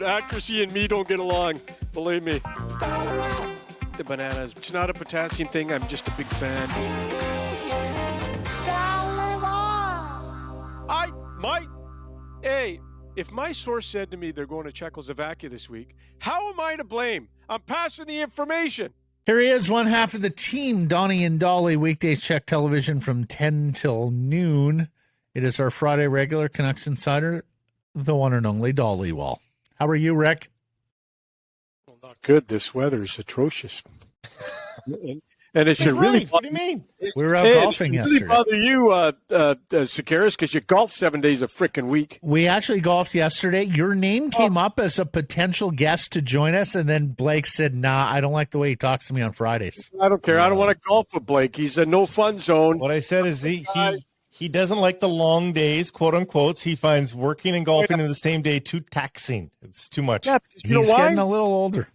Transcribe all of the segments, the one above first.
Accuracy and me don't get along. Believe me. The bananas. It's not a potassium thing. I'm just a big fan. Hey, if my source said to me they're going to Czechoslovakia this week, how am I to blame? I'm passing the information. Here he is, one half of the team, Donnie and Dolly, weekdays Czech television from 10 till noon. It is our Friday regular Canucks Insider, the one and only Dhaliwal. How are you, Rick? Well, not good. This weather is atrocious. And it should really... What do you mean? We were out golfing yesterday. It should really bother you, Sekeres, because you golf 7 days a frickin' week. We actually golfed yesterday. Your name came up as a potential guest to join us, and then Blake said, nah, I don't like the way he talks to me on Fridays. I don't care. I don't want to golf with Blake. He's a no-fun zone. What I said is he doesn't like the long days, quote unquote. He finds working and golfing in the same day too taxing. It's too much. Yeah, he's getting a little older.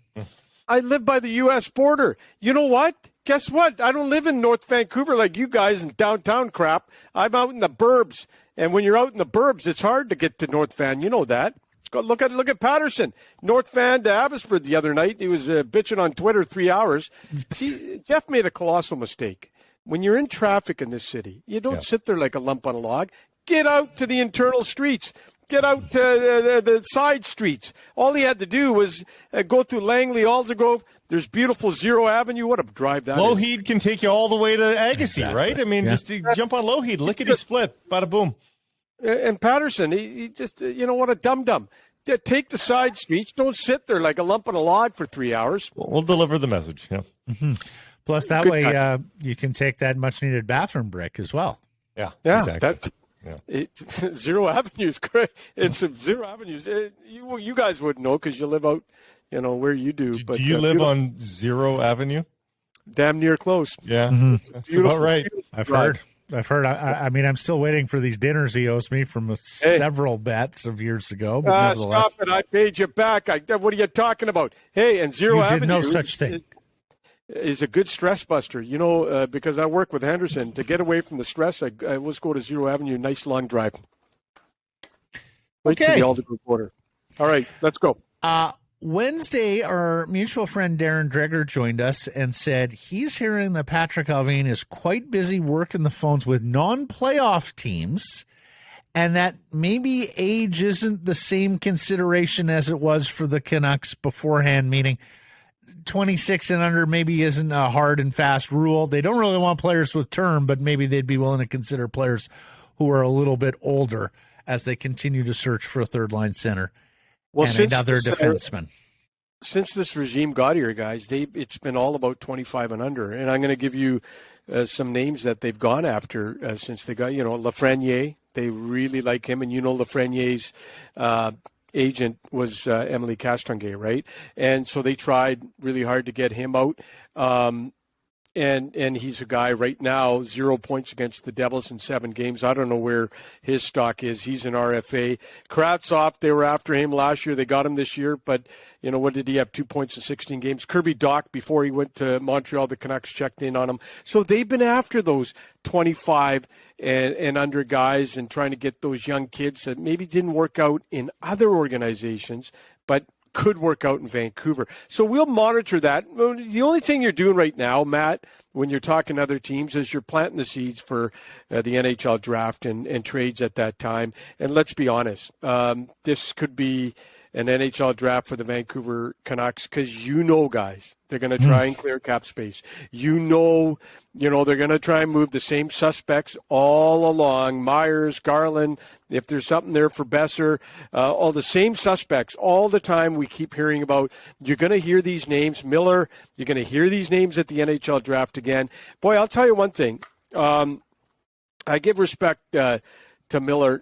I live by the U.S. border. You know what? Guess what? I don't live in North Vancouver like you guys in downtown crap. I'm out in the burbs. And when you're out in the burbs, it's hard to get to North Van. You know that. Go look at Patterson. North Van to Abbotsford the other night. He was bitching on Twitter 3 hours. See, Jeff made a colossal mistake. When you're in traffic in this city, you don't sit there like a lump on a log. Get out to the internal streets. Get out to the side streets. All he had to do was go through Langley, Aldergrove. There's beautiful Zero Avenue. What a drive that is. Lougheed can take you all the way to Agassiz, right? I mean, just jump on Lougheed, lickety split, bada boom. And Patterson, he just, what a dum-dum. Take the side streets. Don't sit there like a lump on a log for 3 hours. We'll deliver the message. Yeah. Mm-hmm. Plus, that way you can take that much-needed bathroom break as well. Yeah, exactly. Zero Avenue is great. It's Zero Avenues. You guys wouldn't know because you live out, where you do. But do you live on Zero Avenue? Damn near close. Yeah, that's about right. I've heard. I mean, I'm still waiting for these dinners he owes me from several bets of years ago. But stop it! I paid you back. What are you talking about? Hey, and Zero Avenue. You did no such thing. Is a good stress buster, because I work with Henderson. To get away from the stress, I always go to Zero Avenue, nice long drive. Right to the Aldergrove border. All right, let's go. Wednesday, our mutual friend Darren Dreger joined us and said he's hearing that Patrick Allvin is quite busy working the phones with non-playoff teams and that maybe age isn't the same consideration as it was for the Canucks beforehand, meaning 26 and under maybe isn't a hard and fast rule. They don't really want players with term, but maybe they'd be willing to consider players who are a little bit older as they continue to search for a third-line center and another defenseman. Since this regime got here, guys, it's been all about 25 and under. And I'm going to give you some names that they've gone after since they got, Lafreniere. They really like him. And Lafreniere's agent was Emily Castonguay, right? And so they tried really hard to get him out. And he's a guy right now, 0 points against the Devils in 7 games. I don't know where his stock is. He's an RFA. Kravtsov, they were after him last year. They got him this year. But, what did he have? 2 points in 16 games. Kirby Dach, before he went to Montreal, the Canucks checked in on him. So they've been after those 25 and under guys and trying to get those young kids that maybe didn't work out in other organizations, but could work out in Vancouver. So we'll monitor that. The only thing you're doing right now, Matt, when you're talking to other teams, is you're planting the seeds for the NHL draft and trades at that time. And let's be honest, this could be an NHL draft for the Vancouver Canucks because guys, they're going to try and clear cap space. They're going to try and move the same suspects all along. Myers, Garland, if there's something there for Besser, all the same suspects all the time we keep hearing about. You're going to hear these names. Miller, you're going to hear these names at the NHL draft again. Boy, I'll tell you one thing. I give respect to Miller.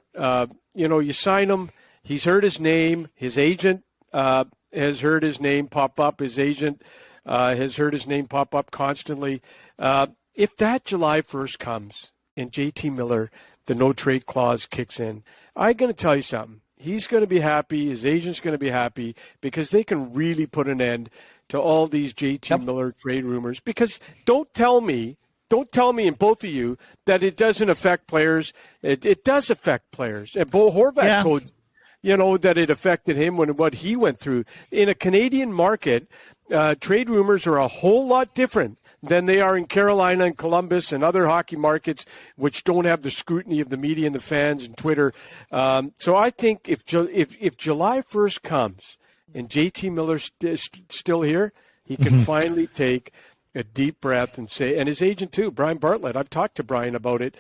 You sign him. He's heard his name. His agent has heard his name pop up. His agent has heard his name pop up constantly. If that July 1st comes and JT Miller, the no-trade clause kicks in, I'm going to tell you something. He's going to be happy. His agent's going to be happy because they can really put an end to all these JT Miller trade rumors. Because don't tell me, and both of you, that it doesn't affect players. It does affect players. And Bo Horvat told that it affected him when what he went through. In a Canadian market, trade rumors are a whole lot different than they are in Carolina and Columbus and other hockey markets, which don't have the scrutiny of the media and the fans and Twitter. So I think if July 1st comes and JT Miller's still here, he can finally take a deep breath and say, and his agent too, Brian Bartlett. I've talked to Brian about it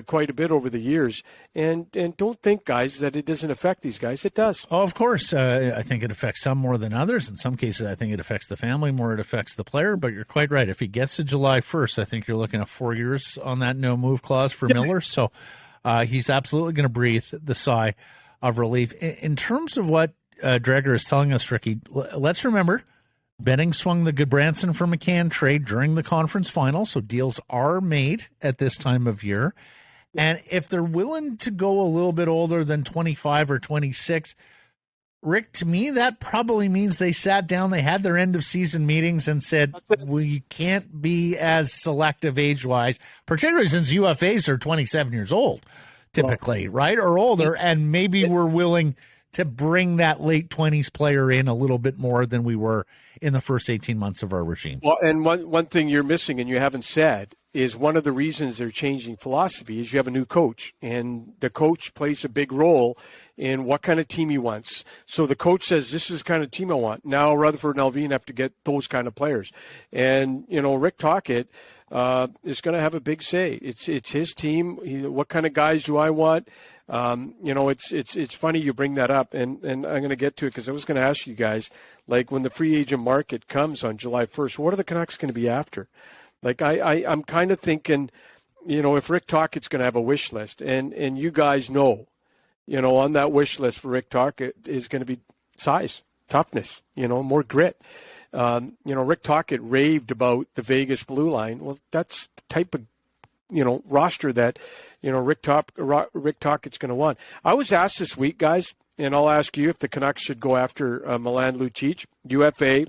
quite a bit over the years. And don't think, guys, that it doesn't affect these guys. It does. Oh, of course. I think it affects some more than others. In some cases, I think it affects the family more. It affects the player. But you're quite right. If he gets to July 1st, I think you're looking at 4 years on that no-move clause for Miller. So he's absolutely going to breathe the sigh of relief. In terms of what Dreger is telling us, Ricky, let's remember, Benning swung the Goodbranson for McCann trade during the conference final, so deals are made at this time of year. And if they're willing to go a little bit older than 25 or 26, Rick, to me, that probably means they sat down, they had their end-of-season meetings and said, we can't be as selective age-wise, particularly since UFAs are 27 years old, typically, right, or older, and maybe we're willing to bring that late 20s player in a little bit more than we were in the first 18 months of our regime. Well, and one thing you're missing and you haven't said is one of the reasons they're changing philosophy is you have a new coach, and the coach plays a big role in what kind of team he wants. So the coach says, this is the kind of team I want. Now Rutherford and Alvin have to get those kind of players. And, Rick Tocchet is going to have a big say. It's his team. What kind of guys do I want? It's funny you bring that up, and I'm going to get to it because I was going to ask you guys, like when the free agent market comes on July 1st, what are the Canucks going to be after? Like I'm kind of thinking, if Rick Tocchet's going to have a wish list, and you guys know, on that wish list for Rick Tocchet is going to be size, toughness, more grit. Rick Tocchet raved about the Vegas blue line. Well, that's the type of roster that, Rick Tocchet's going to want. I was asked this week, guys, and I'll ask you if the Canucks should go after Milan Lucic, UFA,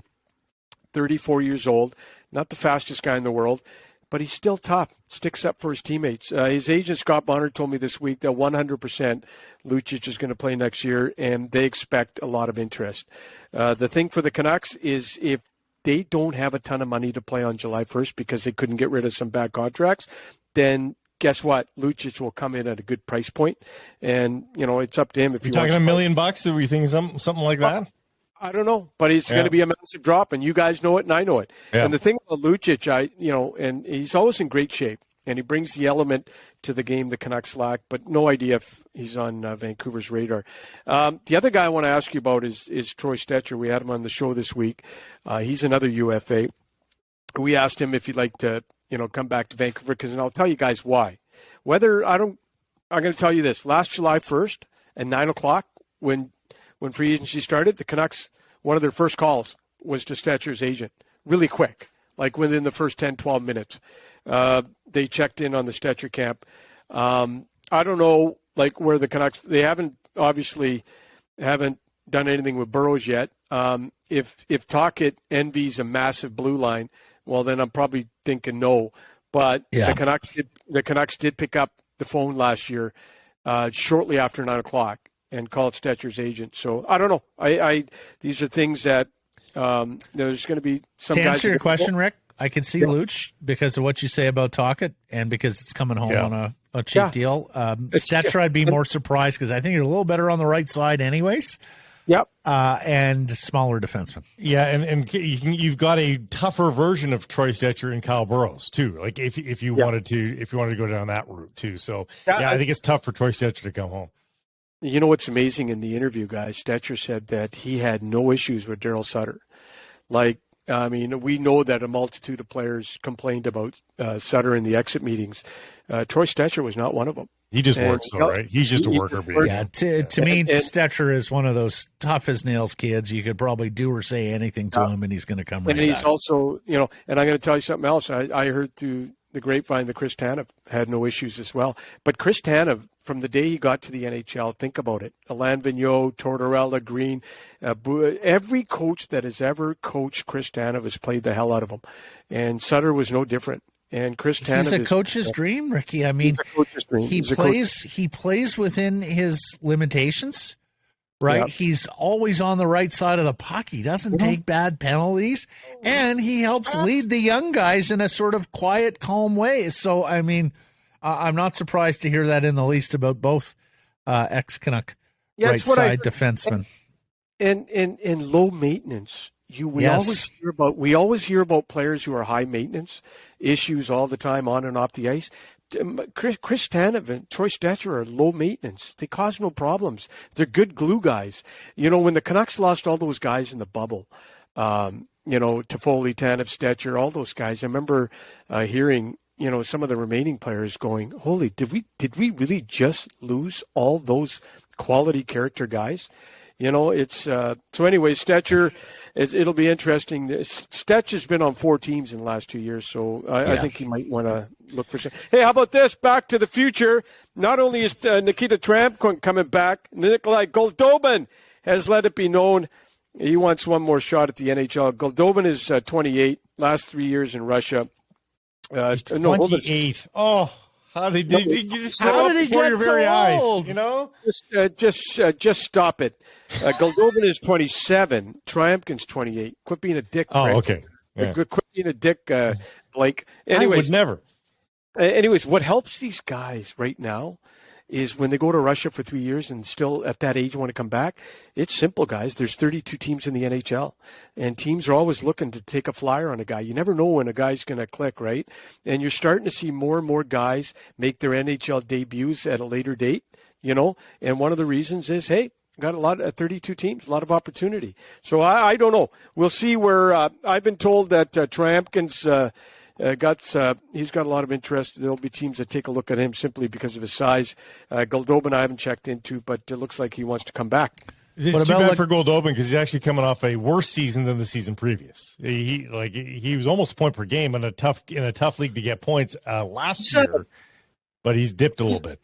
34 years old, not the fastest guy in the world, but he's still tough, sticks up for his teammates. His agent, Scott Bonner, told me this week that 100% Lucic is going to play next year, and they expect a lot of interest. The thing for the Canucks is if they don't have a ton of money to play on July 1st because they couldn't get rid of some bad contracts, then guess what? Lucic will come in at a good price point, and it's up to him. If you're talking $1 million, or were you thinking something like that? I don't know, but it's going to be a massive drop, and you guys know it, and I know it. Yeah. And the thing about Lucic, and he's always in great shape, and he brings the element to the game the Canucks lack, but no idea if he's on Vancouver's radar. The other guy I want to ask you about is Troy Stecher. We had him on the show this week. He's another UFA. We asked him if he'd like to, come back to Vancouver, and I'll tell you guys why. I'm going to tell you this. Last July 1st at 9 o'clock, when free agency started, the Canucks, one of their first calls was to Stecher's agent, really quick, like within the first 10, 12 minutes. They checked in on the Stecher camp. I don't know, where the Canucks, they haven't done anything with Burrows yet. If Tocchet envies a massive blue line, well, then I'm probably thinking no. But the Canucks did pick up the phone last year shortly after 9 o'clock and called Stecher's agent. So I don't know. These are things that there's going to be some guys. To answer your question, Rick, I could see Luch because of what you say about Tocchet and because it's coming home on a cheap deal. Stecher, I'd be more surprised because I think you're a little better on the right side anyways. Yep. And smaller defenseman. Yeah, and you've got a tougher version of Troy Stecher and Kyle Burrows too. Like if you wanted to go down that route too. So I think it's tough for Troy Stecher to come home. You know what's amazing in the interview, guys? Stecher said that he had no issues with Daryl Sutter. We know that a multitude of players complained about Sutter in the exit meetings. Troy Stecher was not one of them. He just works, though, right? He's just a worker. To me, Stecher is one of those tough as nails kids. You could probably do or say anything to him, and he's going to come right back. And he's also, and I'm going to tell you something else. I heard through the grapevine that Chris Tanev had no issues as well. But Chris Tanev, from the day he got to the NHL, think about it. Alain Vigneault, Tortorella, Green, every coach that has ever coached Chris Tanev has played the hell out of him. And Sutter was no different. And Chris Tanev he's a coach's dream, Ricky. I mean, he plays within his limitations, right? Yep. He's always on the right side of the puck. He doesn't take bad penalties, and he helps lead the young guys in a sort of quiet, calm way. So, I mean, I'm not surprised to hear that in the least about both ex-Canuck right side defensemen. And low maintenance. We always hear about players who are high maintenance, issues all the time on and off the ice. Chris Tanev and Troy Stecher are low maintenance. They cause no problems. They're good glue guys. When the Canucks lost all those guys in the bubble, Toffoli, Tanev, Stecher, all those guys, I remember hearing, some of the remaining players going, holy, did we really just lose all those quality character guys? It's so anyway, Stecher, it'll be interesting. Stetch has been on 4 teams in the last 2 years, so I think he might want to look for some. Hey, how about this? Back to the future. Not only is Nikita Tramp coming back, Nikolai Goldobin has let it be known he wants one more shot at the NHL. Goldobin is 28, last 3 years in Russia. 28. How did he just grow up before your very eyes? Just stop it. Goldobin is 27. Triumkin's 28. Quit being a dick. Oh, Rick. okay. Yeah. Quit being a dick, Blake. I would never. Anyways, what helps these guys right now is when they go to Russia for 3 years and still at that age want to come back, it's simple, guys. There's 32 teams in the NHL, and teams are always looking to take a flyer on a guy. You never know when a guy's going to click, right? And you're starting to see more and more guys make their NHL debuts at a later date, and one of the reasons is, hey, got a lot of 32 teams, a lot of opportunity. So I don't know. We'll see where I've been told that Triumkin's he's got a lot of interest. There'll be teams that take a look at him simply because of his size. Goldobin I haven't checked into, but it looks like he wants to come back. It's too bad for Goldobin because he's actually coming off a worse season than the season previous. He was almost a point per game in a tough league to get points last year, but he's dipped a little bit.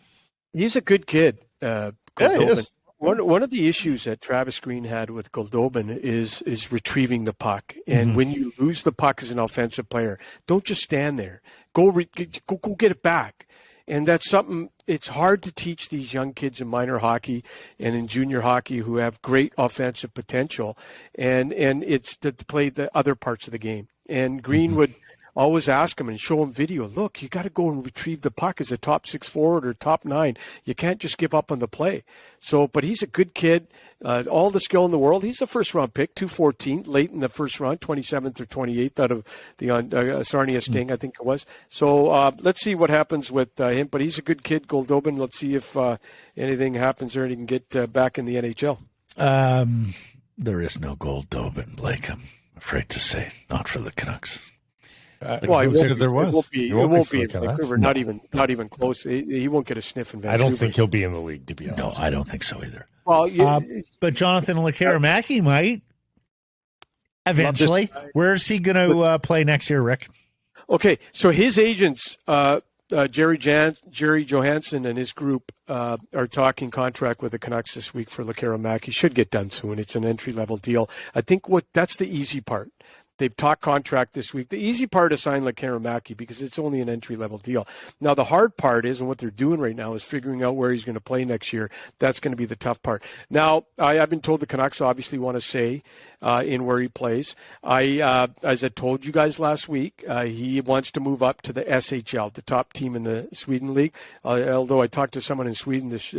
He's a good kid. Yeah, he is. One of the issues that Travis Green had with Goldobin is retrieving the puck. And when you lose the puck as an offensive player, don't just stand there. Go get it back. And that's something it's hard to teach these young kids in minor hockey and in junior hockey who have great offensive potential. And it's to play the other parts of the game. And Green would always ask him and show him video. Look, you got to go and retrieve the puck as a top 6 forward or top 9. You can't just give up on the play. So, but he's a good kid, all the skill in the world. He's a first-round pick, 214, late in the first round, 27th or 28th out of the Sarnia Sting, I think it was. So let's see what happens with him. But he's a good kid, Goldobin. Let's see if anything happens there and he can get back in the NHL. There is no Goldobin, Blake, I'm afraid to say. Not for the Canucks. It won't be in Vancouver. Not even close. He won't get a sniff in Vancouver. I don't think he'll be in the league, to be honest. No, I don't think so either. Well, but Jonathan Lekkerimäki might eventually. Where's he going to play next year, Rick? Okay, so his agents, Jerry Johansson and his group, are talking contract with the Canucks this week for Lekkerimäki. Should get done soon. It's an entry-level deal. I think that's the easy part. They've talked contract this week. The easy part is sign Lekkerimäki because it's only an entry-level deal. Now, the hard part is, and what they're doing right now, is figuring out where he's going to play next year. That's going to be the tough part. Now, I've been told the Canucks obviously want to say in where he plays. As I told you guys last week, he wants to move up to the SHL, the top team in the Sweden League. Although I talked to someone in Sweden this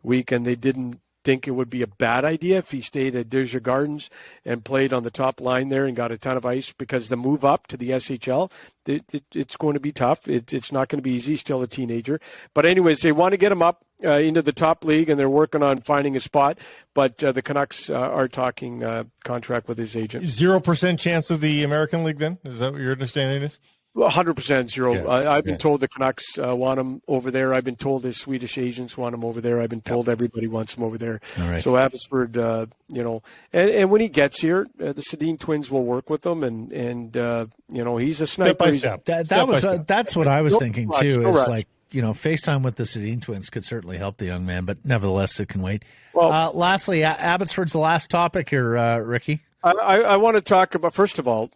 week, and they didn't think it would be a bad idea if he stayed at Derja Gardens and played on the top line there and got a ton of ice, because the move up to the SHL, it's going to be tough. It's not going to be easy. He's still a teenager. But anyways, they want to get him up into the top league, and they're working on finding a spot. But the Canucks are talking contract with his agent. 0% chance of the American League then? Is that what your understanding is? 100% zero. Yeah. I've been told the Canucks want him over there. I've been told the Swedish agents want him over there. I've been told everybody wants him over there. Right. So Abbotsford, and when he gets here, the Sedin twins will work with him, and he's a sniper. Step by step. That's what I was thinking too. Is like, FaceTime with the Sedin twins could certainly help the young man, but nevertheless, it can wait. Well, lastly, Abbotsford's the last topic here, Ricky. I want to talk about, first of all,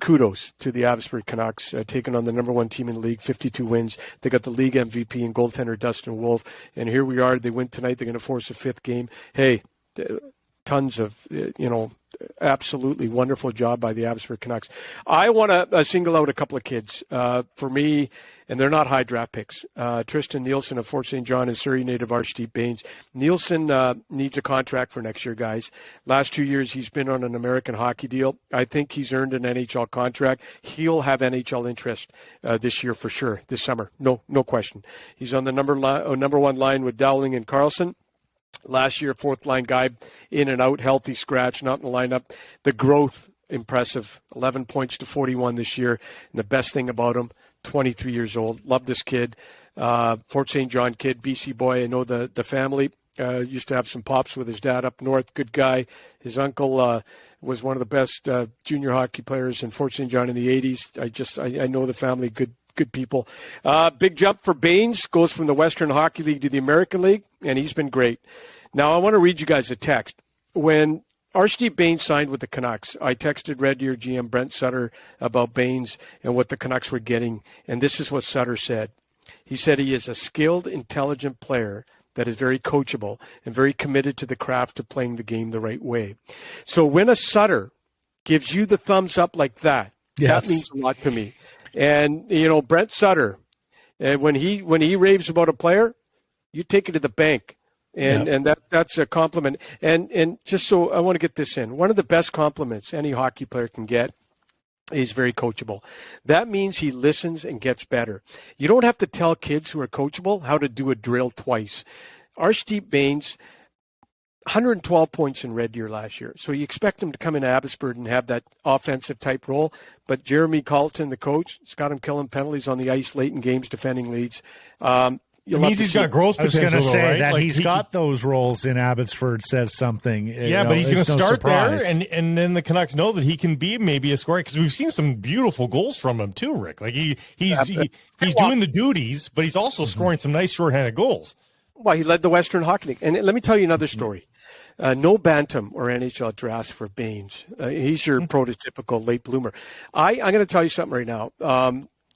kudos to the Abbotsford Canucks, taking on the number one team in the league, 52 wins. They got the league MVP and goaltender Dustin Wolf. And here we are. They win tonight. They're going to force a fifth game. Hey, tons of, absolutely wonderful job by the Abbotsford Canucks. I want to single out a couple of kids. For me, and they're not high draft picks. Tristan Nielsen of Fort St. John and Surrey native Archdeep Baines. Nielsen needs a contract for next year, guys. Last 2 years, he's been on an American hockey deal. I think he's earned an NHL contract. He'll have NHL interest this year for sure, this summer. No question. He's on the number one line with Dowling and Carlson. Last year, fourth line guy, in and out, healthy scratch, not in the lineup. The growth, impressive. 11 points to 41 this year. And the best thing about him, 23 years old. Love this kid. Fort St. John kid, BC boy. I know the family. Used to have some pops with his dad up north. Good guy. His uncle was one of the best junior hockey players in Fort St. John in the 80s. I know the family, good people. Big jump for Baines, goes from the Western Hockey League to the American League, and he's been great. Now, I want to read you guys a text. When Archdeep Baines signed with the Canucks, I texted Red Deer GM Brent Sutter about Baines and what the Canucks were getting, and this is what Sutter said. He said he is a skilled, intelligent player that is very coachable and very committed to the craft of playing the game the right way. So when a Sutter gives you the thumbs up like that, yes, that means a lot to me. And, Brent Sutter, when he raves about a player, you take it to the bank. And that's a compliment. And just so I want to get this in, one of the best compliments any hockey player can get is very coachable. That means he listens and gets better. You don't have to tell kids who are coachable how to do a drill twice. Archdeep Baines, 112 points in Red Deer last year. So you expect him to come in Abbotsford and have that offensive type role. But Jeremy Colleton, the coach, has got him killing penalties on the ice late in games, defending leads. It means he's got growth potential. I was going to say right? that like he's got those roles in Abbotsford says something. Yeah, but he's going to start surprise there, and then the Canucks know that he can be maybe a scorer because we've seen some beautiful goals from him too, Rick. Like he's doing the duties, but he's also scoring some nice shorthanded goals. Well, he led the Western Hockey League. And let me tell you another story. No bantam or NHL drafts for Baines. He's your prototypical late bloomer. I'm going to tell you something right now.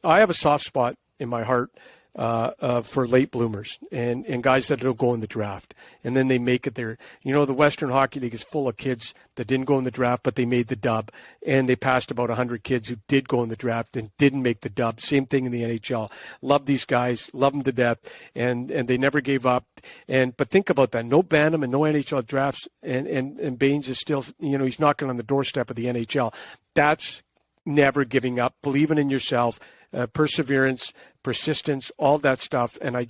I have a soft spot in my heart for late bloomers and guys that don't go in the draft. And then they make it there. The Western Hockey League is full of kids that didn't go in the draft, but they made the dub. And they passed about 100 kids who did go in the draft and didn't make the dub. Same thing in the NHL. Love these guys, love them to death, and they never gave up. But think about that. No Bantam and no NHL drafts, and Baines is still, he's knocking on the doorstep of the NHL. That's never giving up, believing in yourself, perseverance, persistence, all that stuff. And I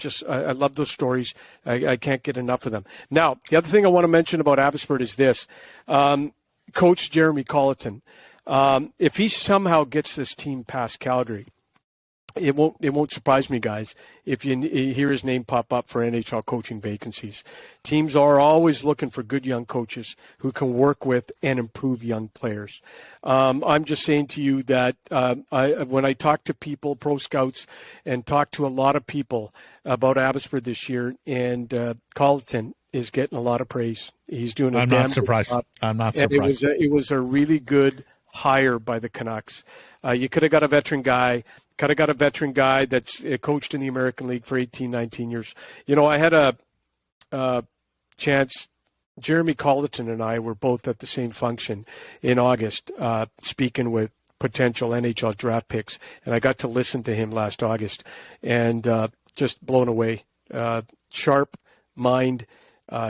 love those stories. I can't get enough of them. Now, the other thing I want to mention about Abbotsford is this. Coach Jeremy Colleton, if he somehow gets this team past Calgary, it won't surprise me, guys, if you hear his name pop up for NHL coaching vacancies. Teams are always looking for good young coaches who can work with and improve young players. I'm just saying to you that when I talk to people, pro scouts, and talk to a lot of people about Abbotsford this year, and Colleton is getting a lot of praise. He's doing a damn good job. I'm not surprised. It was a really good hire by the Canucks. You could have got a veteran guy. Could have got a veteran guy that's coached in the American League for 18, 19 years. I had a chance. Jeremy Colleton and I were both at the same function in August, speaking with potential NHL draft picks. And I got to listen to him last August and just blown away. Sharp mind.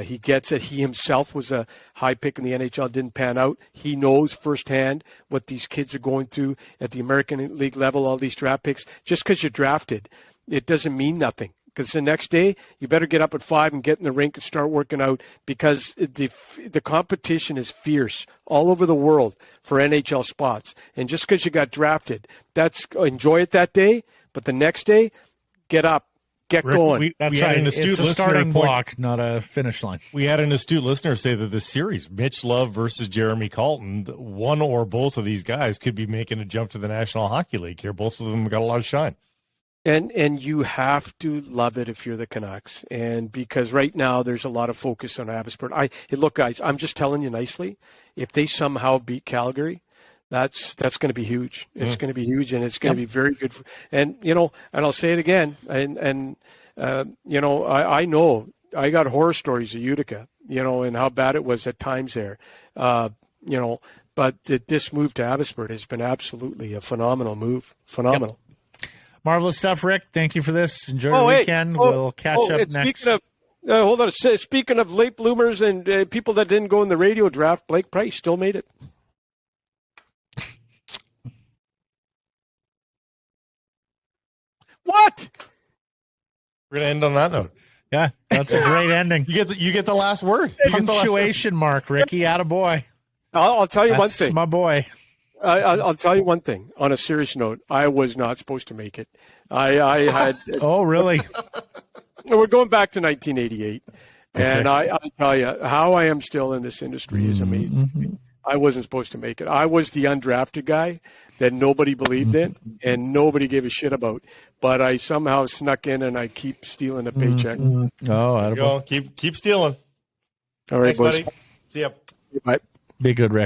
He gets it. He himself was a high pick in the NHL, didn't pan out. He knows firsthand what these kids are going through at the American League level, all these draft picks. Just because you're drafted, it doesn't mean nothing. Because the next day, you better get up at 5 and get in the rink and start working out because the competition is fierce all over the world for NHL spots. And just because you got drafted, enjoy it that day. But the next day, get up. Get Rick, going. That's right. It's a starting block, not a finish line. We had an astute listener say that this series, Mitch Love versus Jeremy Colleton, one or both of these guys could be making a jump to the National Hockey League here. Both of them got a lot of shine. And you have to love it if you're the Canucks. And because right now there's a lot of focus on Abbotsford. Look, guys, I'm just telling you nicely, if they somehow beat Calgary, That's going to be huge. It's going to be huge, and it's going to be very good. And I'll say it again. And I know I got horror stories of Utica, and how bad it was at times there. But this move to Abbotsford has been absolutely a phenomenal move. Phenomenal. Yep. Marvelous stuff, Rick. Thank you for this. Enjoy the weekend. We'll catch up next. Hold on. Speaking of late bloomers and people that didn't go in the radio draft, Blake Price still made it. What? We're gonna end on that note. Yeah, that's a great ending. You get the last word. Punctuation mark, Ricky. Attaboy. I'll tell you one thing. That's my boy. I'll tell you one thing. On a serious note, I was not supposed to make it. I had. Oh, really? We're going back to 1988, and I tell you how I am still in this industry is amazing. Mm-hmm. I wasn't supposed to make it. I was the undrafted guy that nobody believed in and nobody gave a shit about. But I somehow snuck in, and I keep stealing a paycheck. Mm-hmm. Oh, attaboy. Keep stealing. All right, Thanks, boys. buddy. See ya. Bye. Be good, Rick.